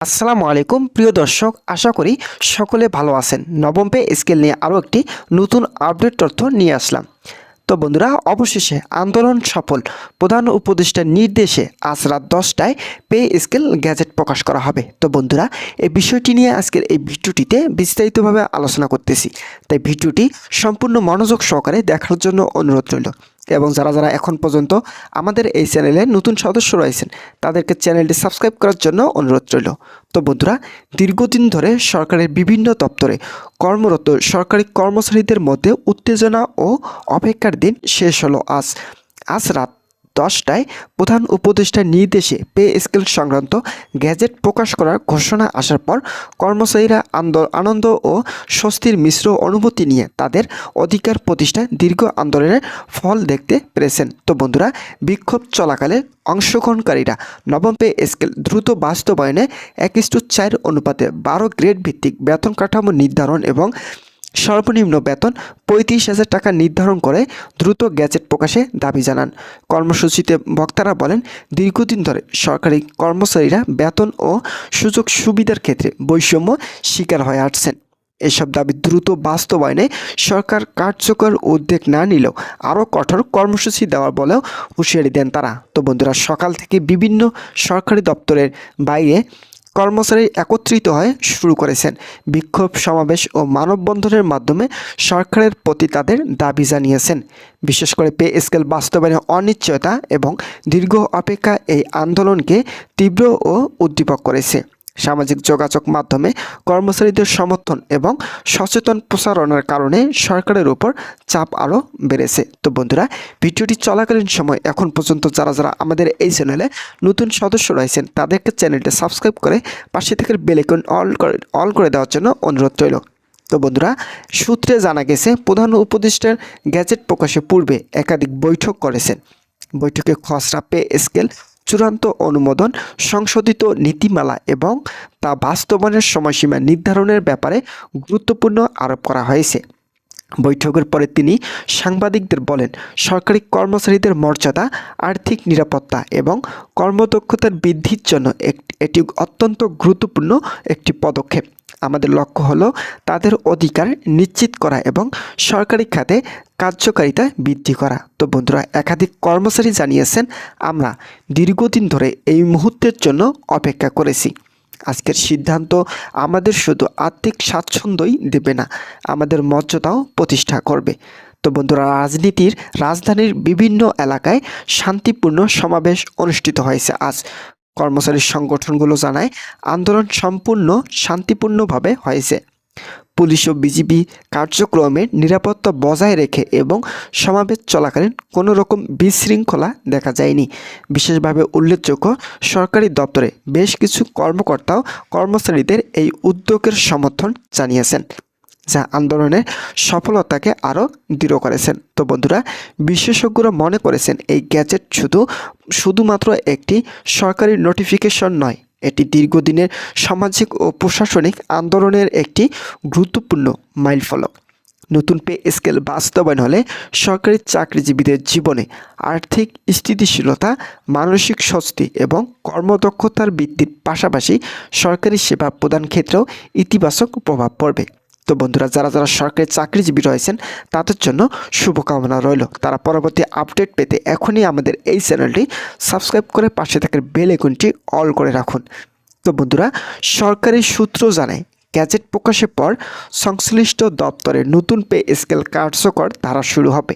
আসসালামু আলাইকুম প্রিয় দর্শক, আশা করি সকলে ভালো আছেন। নবম পে স্কেল নিয়ে আরও একটি নতুন আপডেট তথ্য নিয়ে আসলাম। তো বন্ধুরা, অবশেষে আন্দোলন সফল। প্রধান উপদেষ্টার নির্দেশে আজ রাত 10টায় পে স্কেল গ্যাজেট প্রকাশ করা হবে। তো বন্ধুরা, এই বিষয়টি নিয়ে আজকের এই ভিডিওটিতে বিস্তারিতভাবে আলোচনা করতেছি, তাই ভিডিওটি সম্পূর্ণ মনোযোগ সহকারে দেখার জন্য অনুরোধ রইল। এবং যারা যারা এখন পর্যন্ত আমাদের এই চ্যানেলে নতুন সদস্য রয়েছেন, তাদেরকে চ্যানেলটি সাবস্ক্রাইব করার জন্য অনুরোধ রইল। তো বন্ধুরা, দীর্ঘদিন ধরে সরকারের বিভিন্ন দপ্তরে কর্মরত সরকারি কর্মচারীদের মধ্যে উত্তেজনা ও অপেক্ষার দিন শেষ হলো আজ রাত 10টায় প্রধান উপদেষ্টার নির্দেশে পে স্কেল সংক্রান্ত গ্যাজেট প্রকাশ করার ঘোষণা আসার পর কর্মচারীরা আনন্দ ও স্বস্তির মিশ্র অনুভূতি নিয়ে তাদের অধিকার প্রতিষ্ঠায় দীর্ঘ আন্দোলনের ফল দেখতে পেরেছেন। তো বন্ধুরা, বিক্ষোভ চলাকালে অংশগ্রহণকারীরা নবম পে স্কেল দ্রুত বাস্তবায়নে 1:4 অনুপাতে 12 গ্রেড ভিত্তিক বেতন কাঠামো নির্ধারণ এবং সর্বনিম্ন বেতন 35,000 টাকা নির্ধারণ করে দ্রুত গ্যাজেট প্রকাশে দাবি জানান। কর্মসূচিতে বক্তারা বলেন, দীর্ঘদিন ধরে সরকারি কর্মচারীরা বেতন ও সুযোগ সুবিধার ক্ষেত্রে বৈষম্য শিকার হয়ে আসছেন। এসব দাবি দ্রুত বাস্তবায়নে সরকার কার্যকর উদ্যোগ না নিলেও আরও কঠোর কর্মসূচি দেওয়ার বলেও হুঁশিয়ারি দেন তারা। তো বন্ধুরা, সকাল থেকে বিভিন্ন সরকারি দপ্তরের বাইরে কর্মচারী একত্রিত হয়ে শুরু করেছেন বিক্ষোভ সমাবেশ ও মানববন্ধনের মাধ্যমে সরকারের প্রতি তাদের দাবি জানিয়েছেন। বিশেষ করে পে স্কেল বাস্তবায়নের অনিশ্চয়তা এবং দীর্ঘ অপেক্ষা এই আন্দোলনকে তীব্র ও উদ্দীপক করেছে। সামাজিক যোগাযোগ মাধ্যমে কর্মচারীদের সমর্থন এবং সচেতন প্রচারণার কারণে সরকারের উপর চাপ আরও বেড়েছে। তো বন্ধুরা, ভিডিওটি চলাকালীন সময় এখন পর্যন্ত যারা যারা আমাদের এই চ্যানেলে নতুন সদস্য রয়েছেন, তাদেরকে চ্যানেলটি সাবস্ক্রাইব করে পাশে থেকে বেল আইকন অল করে দেওয়ার জন্য অনুরোধ রইল। তো বন্ধুরা, সূত্রে জানা গেছে প্রধান উপদেষ্টার গ্যাজেট প্রকাশের পূর্বে একাধিক বৈঠক করেছেন। বৈঠকে খসড়া পে স্কেল চূড়ান্ত অনুমোদন, সংশোধিত নীতিমালা এবং তা বাস্তবায়নের সময়সীমা নির্ধারণের ব্যাপারে গুরুত্বপূর্ণ আরোপ করা হয়েছে। বৈঠকের পরে তিনি সাংবাদিকদের বলেন, সরকারি কর্মচারীদের মর্যাদা, আর্থিক নিরাপত্তা এবং কর্মদক্ষতার বৃদ্ধির জন্য এটি অত্যন্ত গুরুত্বপূর্ণ একটি পদক্ষেপ। আমাদের লক্ষ্য হলো তাদের অধিকার নিশ্চিত করা এবং সরকারি খাতে কার্যকারিতা বৃদ্ধি করা। তো বন্ধুরা, একাধিক কর্মচারী জানিয়েছেন, আমরা দীর্ঘদিন ধরে এই মুহূর্তের জন্য অপেক্ষা করেছি। আজকের সিদ্ধান্ত আমাদের শুধু আর্থিক স্বাচ্ছন্দ্যই দেবে না, আমাদের মর্যাদাও প্রতিষ্ঠা করবে। তো বন্ধুরা, রাজধানীর বিভিন্ন এলাকায় শান্তিপূর্ণ সমাবেশ অনুষ্ঠিত হয়েছে আজ। কর্মচারী সংগঠনগুলো জানায়, আন্দোলন সম্পূর্ণ শান্তিপূর্ণভাবে হয়েছে। পুলিশ ও বিজিবি কার্যক্রমের নিরাপত্তা বজায় রেখে এবং সমাবেশ চলাকালীন কোনো রকম বিশৃঙ্খলা দেখা যায়নি। বিশেষভাবে উল্লেখযোগ্য, সরকারি দপ্তরে বেশ কিছু কর্মকর্তাও কর্মচারীদের এই উদ্যোগের সমর্থন জানিয়েছেন, যা আন্দোলনের সফলতাকে আরও দৃঢ় করেছেন। তো বন্ধুরা, বিশেষজ্ঞরা মনে করেছেন এই গ্যাজেট শুধুমাত্র একটি সরকারি নোটিফিকেশন নয়, এটি দীর্ঘদিনের সামাজিক ও প্রশাসনিক আন্দোলনের একটি গুরুত্বপূর্ণ মাইলফলক। নতুন পে স্কেল বাস্তবায়ন হলে সরকারি চাকরিজীবীদের জীবনে আর্থিক স্থিতিশীলতা, মানসিক স্বস্তি এবং কর্মদক্ষতার বৃদ্ধির পাশাপাশি সরকারি সেবা প্রদান ক্ষেত্রেও ইতিবাচক প্রভাব পড়বে। তো বন্ধুরা, যারা যারা সরকারি চাকরিজীবী রয়েছেন, তাদের জন্য শুভকামনা রইল। তারা পরবর্তী আপডেট পেতে এখনই আমাদের এই চ্যানেলটি সাবস্ক্রাইব করে পাশে থাকার বেল আইকনটি অল করে রাখুন। তো বন্ধুরা, সরকারি সূত্র জানায়, গ্যাজেট প্রকাশের পর সংশ্লিষ্ট দপ্তরে নতুন পে স্কেল কার্যকর ধারা শুরু হবে।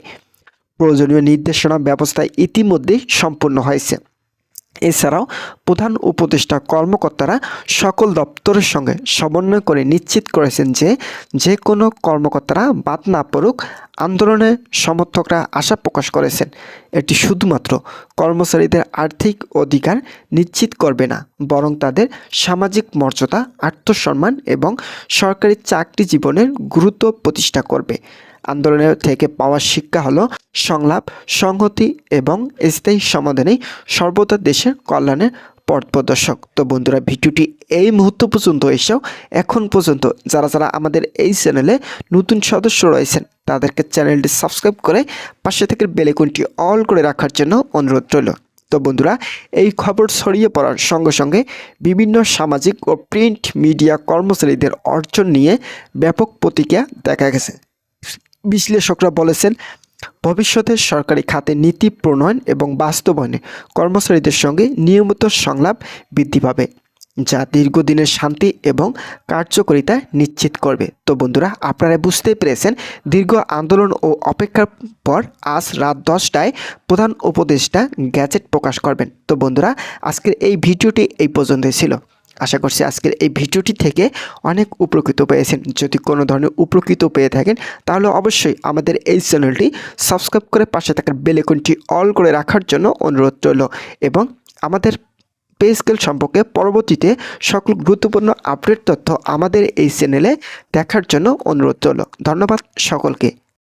প্রয়োজনীয় নির্দেশনা ব্যবস্থা ইতিমধ্যেই সম্পূর্ণ হয়েছে। এছাড়াও প্রধান উপদেষ্টা কর্মকর্তারা সকল দপ্তরের সঙ্গে সমন্বয় করে নিশ্চিত করেছেন যে কোনো কর্মকর্তারা বাদ না পড়ুক। আন্দোলনের সমর্থকরা আশা প্রকাশ করেছেন, এটি শুধুমাত্র কর্মচারীদের আর্থিক অধিকার নিশ্চিত করবে না, বরং তাদের সামাজিক মর্যাদা, আত্মসম্মান এবং সরকারি চাকরি জীবনের গুরুত্ব প্রতিষ্ঠা করবে। আন্দোলনের থেকে পাওয়া শিক্ষা হলো, সংলাপ, সংহতি এবং স্থায়ী সমাধানেই সর্বদা দেশের কল্যাণের পথ প্রদর্শক। তো বন্ধুরা, ভিডিওটি এই মুহূর্ত পর্যন্ত এসেও এখন পর্যন্ত যারা যারা আমাদের এই চ্যানেলে নতুন সদস্য রয়েছেন, তাদেরকে চ্যানেলটি সাবস্ক্রাইব করে পাশে থেকে বেল আইকনটি অল করে রাখার জন্য অনুরোধ রইল। তো বন্ধুরা, এই খবর ছড়িয়ে পড়ার সঙ্গে সঙ্গে বিভিন্ন সামাজিক ও প্রিন্ট মিডিয়া কর্মচারীদের অর্জন নিয়ে ব্যাপক প্রতিক্রিয়া দেখা গেছে। বিশ্লেষকরা বলেছেন, ভবিষ্যতে সরকারি খাতে নীতি প্রণয়ন এবং বাস্তবায়নে কর্মচারীদের সঙ্গে নিয়মিত সংলাপ বৃদ্ধি পাবে, যা দীর্ঘদিনের শান্তি এবং কার্যকারিতা নিশ্চিত করবে। তো বন্ধুরা, আপনারা বুঝতেই পেরেছেন, দীর্ঘ আন্দোলন ও অপেক্ষার পর আজ রাত 10টায় প্রধান উপদেষ্টা গ্যাজেট প্রকাশ করবেন। তো বন্ধুরা, আজকের এই ভিডিওটি এই পর্যন্তই ছিল। আশা করছি আজকের এই ভিডিওটি থেকে অনেক উপকৃত পেয়েছেন। যদি কোনো ধরনের উপকৃত পেয়ে থাকেন তাহলে অবশ্যই আমাদের এই চ্যানেলটি সাবস্ক্রাইব করে পাশে থাকার বেল আইকনটি অল করে রাখার জন্য অনুরোধ রইল এবং আমাদের পে স্কেল সম্পর্কে পরবর্তীতে সকল গুরুত্বপূর্ণ আপডেট তথ্য আমাদের এই চ্যানেলে দেখার জন্য অনুরোধ রইল। ধন্যবাদ সকলকে।